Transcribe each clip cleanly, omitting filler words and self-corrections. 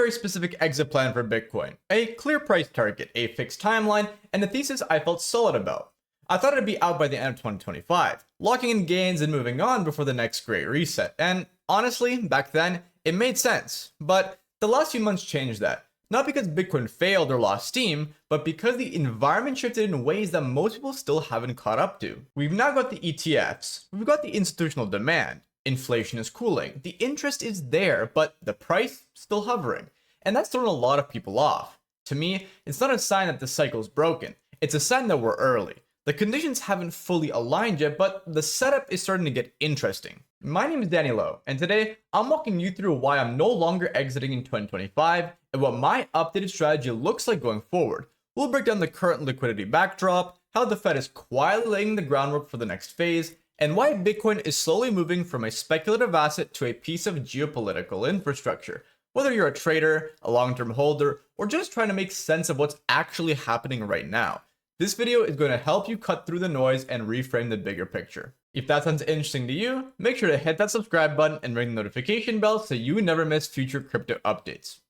very specific exit plan for Bitcoin, a clear price target, a fixed timeline, and a thesis I felt solid about. I thought it'd be out by the end of 2025, locking in gains and moving on before the next great reset, and honestly, back then, it made sense. But the last few months changed that. Not because Bitcoin failed or lost steam, but because the environment shifted in ways that most people still haven't caught up to. We've now got the ETFs, we've got the institutional demand, inflation is cooling, the interest is there, but the price still hovering. And that's thrown a lot of people off. To me, it's not a sign that the cycle's broken, it's a sign that we're early. The conditions haven't fully aligned yet, but the setup is starting to get interesting. My name is Danny Lowe, and today I'm walking you through why I'm no longer exiting in 2025 and what my updated strategy looks like going forward. We'll break down the current liquidity backdrop, how the Fed is quietly laying the groundwork for the next phase, and why Bitcoin is slowly moving from a speculative asset to a piece of geopolitical infrastructure. Whether you're a trader, a long-term holder, or just trying to make sense of what's actually happening right now, this video is going to help you cut through the noise and reframe the bigger picture. If that sounds interesting to you, make sure to hit that subscribe button and ring the notification bell so you never miss future crypto updates.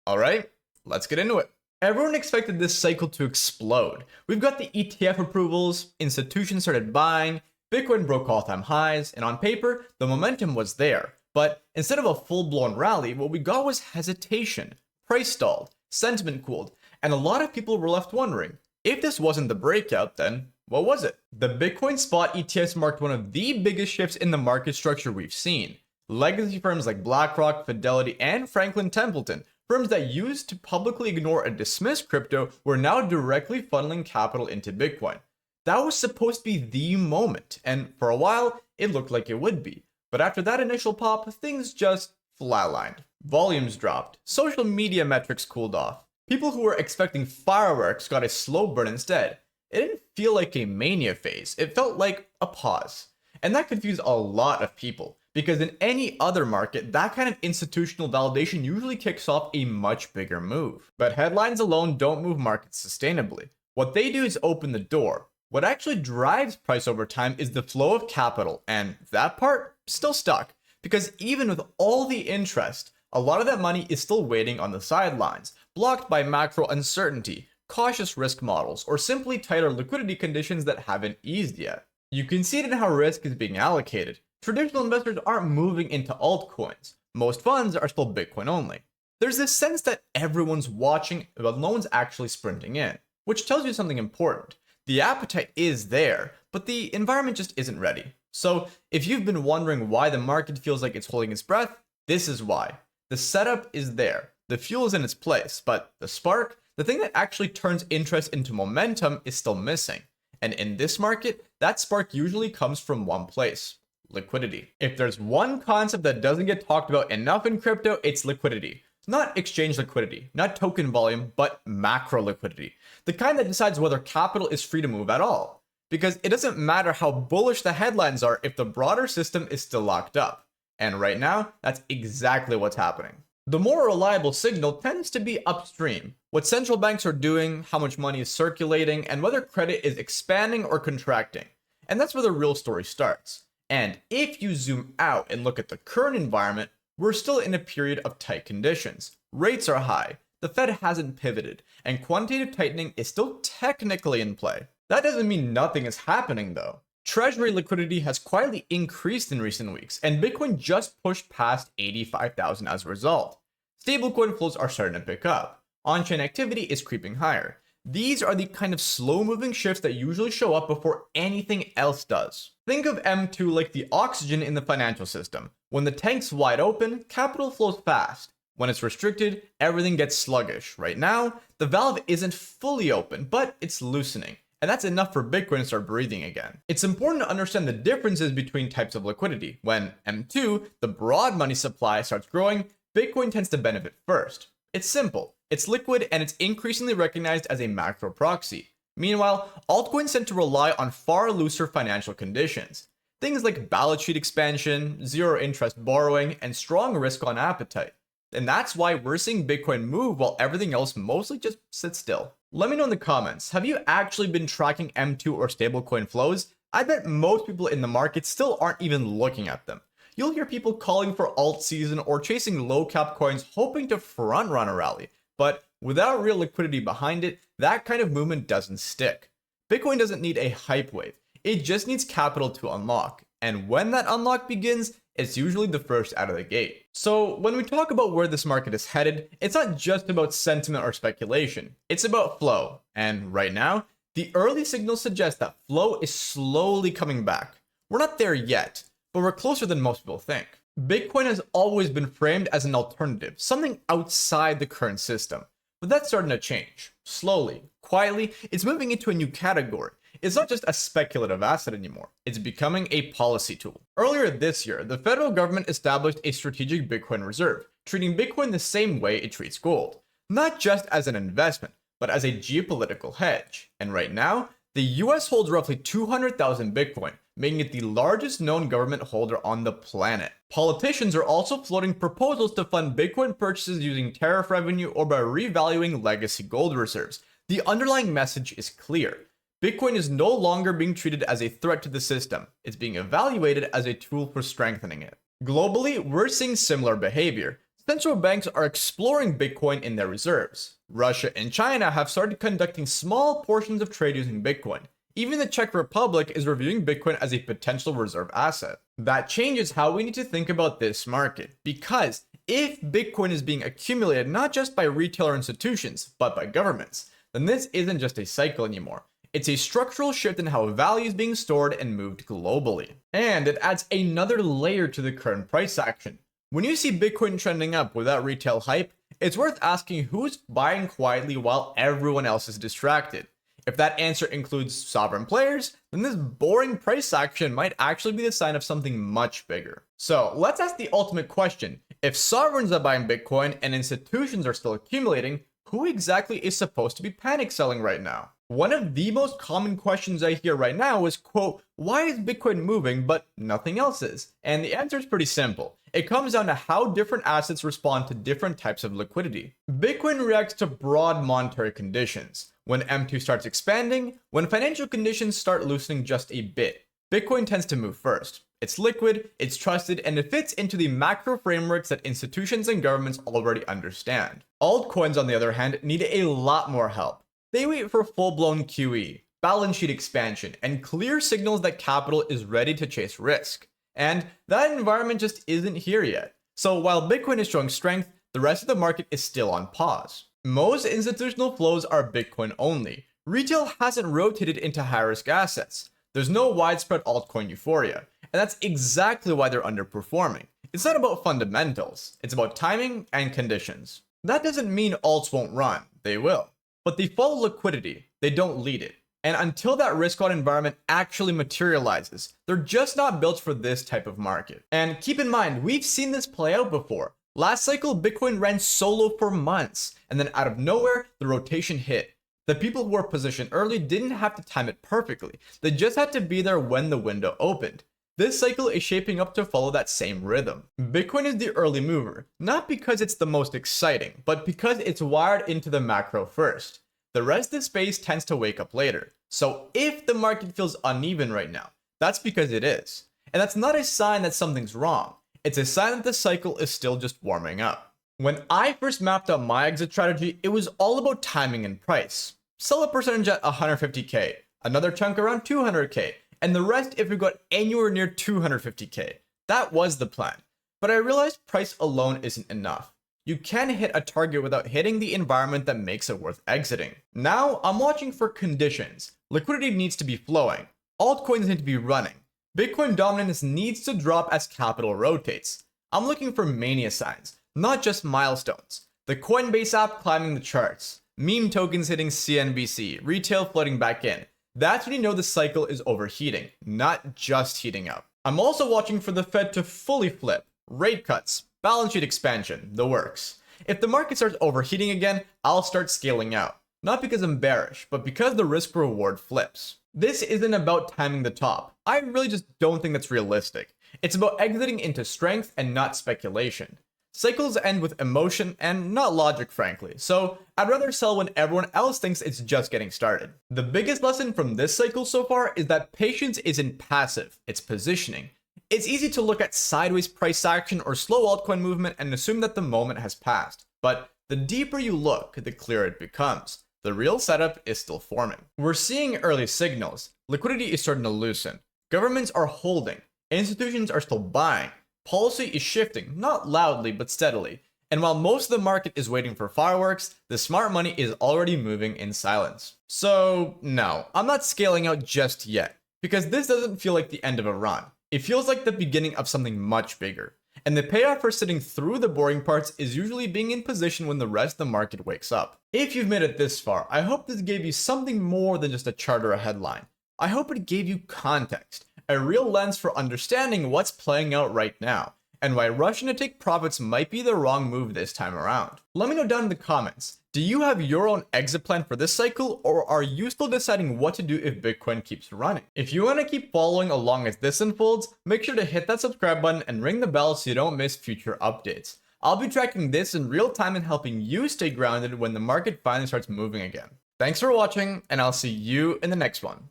Alright, let's get into it. Everyone expected this cycle to explode. We've got the ETF approvals, institutions started buying, Bitcoin broke all-time highs, and on paper, the momentum was there. But instead of a full-blown rally, what we got was hesitation, price stalled, sentiment cooled, and a lot of people were left wondering, if this wasn't the breakout, then what was it? The Bitcoin spot ETFs marked one of the biggest shifts in the market structure we've seen. Legacy firms like BlackRock, Fidelity, and Franklin Templeton, firms that used to publicly ignore and dismiss crypto, were now directly funneling capital into Bitcoin. That was supposed to be the moment, and for a while, it looked like it would be. But after that initial pop, things just flatlined. Volumes dropped, social media metrics cooled off. People who were expecting fireworks got a slow burn instead. It didn't feel like a mania phase, it felt like a pause. And that confused a lot of people, because in any other market, that kind of institutional validation usually kicks off a much bigger move. But headlines alone don't move markets sustainably. What they do is open the door. What actually drives price over time is the flow of capital, and that part still stuck. Because even with all the interest, a lot of that money is still waiting on the sidelines, blocked by macro uncertainty, cautious risk models, or simply tighter liquidity conditions that haven't eased yet. You can see it in how risk is being allocated. Traditional investors aren't moving into altcoins. Most funds are still Bitcoin only. There's this sense that everyone's watching, but no one's actually sprinting in, which tells you something important. The appetite is there, but the environment just isn't ready. So if you've been wondering why the market feels like it's holding its breath, this is why. The setup is there, the fuel is in its place, but the spark, the thing that actually turns interest into momentum, is still missing. And in this market, that spark usually comes from one place: liquidity. If there's one concept that doesn't get talked about enough in crypto, it's liquidity. Not exchange liquidity, not token volume, but macro liquidity. The kind that decides whether capital is free to move at all. Because it doesn't matter how bullish the headlines are if the broader system is still locked up. And right now, that's exactly what's happening. The more reliable signal tends to be upstream. What central banks are doing, how much money is circulating, and whether credit is expanding or contracting. And that's where the real story starts. And if you zoom out and look at the current environment, we're still in a period of tight conditions. Rates are high, the Fed hasn't pivoted, and quantitative tightening is still technically in play. That doesn't mean nothing is happening though. Treasury liquidity has quietly increased in recent weeks, and Bitcoin just pushed past 85,000 as a result. Stablecoin flows are starting to pick up. On-chain activity is creeping higher. These are the kind of slow-moving shifts that usually show up before anything else does. Think of M2 like the oxygen in the financial system. When the tank's wide open, capital flows fast. When it's restricted, everything gets sluggish. Right now, the valve isn't fully open, but it's loosening. And that's enough for Bitcoin to start breathing again. It's important to understand the differences between types of liquidity. When M2, the broad money supply, starts growing, Bitcoin tends to benefit first. It's simple, it's liquid, and it's increasingly recognized as a macro proxy. Meanwhile, altcoins tend to rely on far looser financial conditions. Things like balance sheet expansion, zero interest borrowing, and strong risk on appetite. And that's why we're seeing Bitcoin move while everything else mostly just sits still. Let me know in the comments, have you actually been tracking M2 or stablecoin flows? I bet most people in the market still aren't even looking at them. you'll hear people calling for alt season or chasing low cap coins hoping to front run a rally. But without real liquidity behind it, that kind of movement doesn't stick. Bitcoin doesn't need a hype wave, it just needs capital to unlock. And when that unlock begins, it's usually the first out of the gate. So when we talk about where this market is headed, it's not just about sentiment or speculation, it's about flow. And right now, the early signals suggest that flow is slowly coming back. We're not there yet, but we're closer than most people think. Bitcoin has always been framed as an alternative, something outside the current system. But that's starting to change. Slowly, quietly, it's moving into a new category. It's not just a speculative asset anymore, it's becoming a policy tool. Earlier this year, the federal government established a strategic Bitcoin reserve, treating Bitcoin the same way it treats gold. Not just as an investment, but as a geopolitical hedge. And right now, the US holds roughly 200,000 Bitcoin, making it the largest known government holder on the planet. Politicians are also floating proposals to fund Bitcoin purchases using tariff revenue or by revaluing legacy gold reserves. The underlying message is clear. Bitcoin is no longer being treated as a threat to the system. It's being evaluated as a tool for strengthening it. Globally, we're seeing similar behavior. Central banks are exploring Bitcoin in their reserves. Russia and China have started conducting small portions of trade using Bitcoin. Even the Czech Republic is reviewing Bitcoin as a potential reserve asset. That changes how we need to think about this market, because if Bitcoin is being accumulated not just by retail or institutions, but by governments, then this isn't just a cycle anymore. It's a structural shift in how value is being stored and moved globally. And it adds another layer to the current price action. When you see Bitcoin trending up without retail hype, it's worth asking who's buying quietly while everyone else is distracted. If that answer includes sovereign players, then this boring price action might actually be the sign of something much bigger. So let's ask the ultimate question. If sovereigns are buying Bitcoin and institutions are still accumulating, who exactly is supposed to be panic selling right now? One of the most common questions I hear right now is, quote, why is Bitcoin moving but nothing else is? And the answer is pretty simple. It comes down to how different assets respond to different types of liquidity. Bitcoin reacts to broad monetary conditions. When M2 starts expanding, when financial conditions start loosening just a bit, Bitcoin tends to move first. It's liquid, it's trusted, and it fits into the macro frameworks that institutions and governments already understand. Altcoins, on the other hand, need a lot more help. They wait for full-blown QE, balance sheet expansion, and clear signals that capital is ready to chase risk. And that environment just isn't here yet. So while Bitcoin is showing strength, the rest of the market is still on pause. Most institutional flows are Bitcoin only. Retail hasn't rotated into high-risk assets. There's no widespread altcoin euphoria, and that's exactly why they're underperforming. It's not about fundamentals, it's about timing and conditions. That doesn't mean alts won't run, they will. But they follow liquidity, they don't lead it. And until that risk-on environment actually materializes, they're just not built for this type of market. And keep in mind, we've seen this play out before. Last cycle, Bitcoin ran solo for months, and then out of nowhere, the rotation hit. The people who were positioned early didn't have to time it perfectly. They just had to be there when the window opened. This cycle is shaping up to follow that same rhythm. Bitcoin is the early mover, not because it's the most exciting, but because it's wired into the macro first. The rest of the space tends to wake up later. So if the market feels uneven right now, that's because it is. And that's not a sign that something's wrong. It's a sign that the cycle is still just warming up. When I first mapped out my exit strategy, it was all about timing and price. Sell a percentage at 150k, another chunk around 200k, and the rest if we got anywhere near 250k. That was the plan. But I realized price alone isn't enough. You can hit a target without hitting the environment that makes it worth exiting. Now, I'm watching for conditions. Liquidity needs to be flowing. Altcoins need to be running. Bitcoin dominance needs to drop as capital rotates. I'm looking for mania signs, not just milestones. The Coinbase app climbing the charts, meme tokens hitting CNBC, retail flooding back in. That's when you know the cycle is overheating, not just heating up. I'm also watching for the Fed to fully flip, rate cuts, balance sheet expansion, the works. If the market starts overheating again, I'll start scaling out. Not because I'm bearish, but because the risk reward flips. This isn't about timing the top. I really just don't think that's realistic. It's about exiting into strength and not speculation. Cycles end with emotion and not logic, frankly, so I'd rather sell when everyone else thinks it's just getting started. The biggest lesson from this cycle so far is that patience isn't passive, it's positioning. It's easy to look at sideways price action or slow altcoin movement and assume that the moment has passed. But the deeper you look, the clearer it becomes. The real setup is still forming. We're seeing early signals. Liquidity is starting to loosen. Governments are holding. Institutions are still buying. Policy is shifting, not loudly but steadily. And while most of the market is waiting for fireworks, the smart money is already moving in silence. So no, I'm not scaling out just yet, because this doesn't feel like the end of a run. It feels like the beginning of something much bigger. And the payoff for sitting through the boring parts is usually being in position when the rest of the market wakes up. If you've made it this far, I hope this gave you something more than just a chart or a headline. I hope it gave you context, a real lens for understanding what's playing out right now, and why rushing to take profits might be the wrong move this time around. Let me know down in the comments, do you have your own exit plan for this cycle, or are you still deciding what to do if Bitcoin keeps running? If you want to keep following along as this unfolds, make sure to hit that subscribe button and ring the bell so you don't miss future updates. I'll be tracking this in real time and helping you stay grounded when the market finally starts moving again. Thanks for watching, and I'll see you in the next one.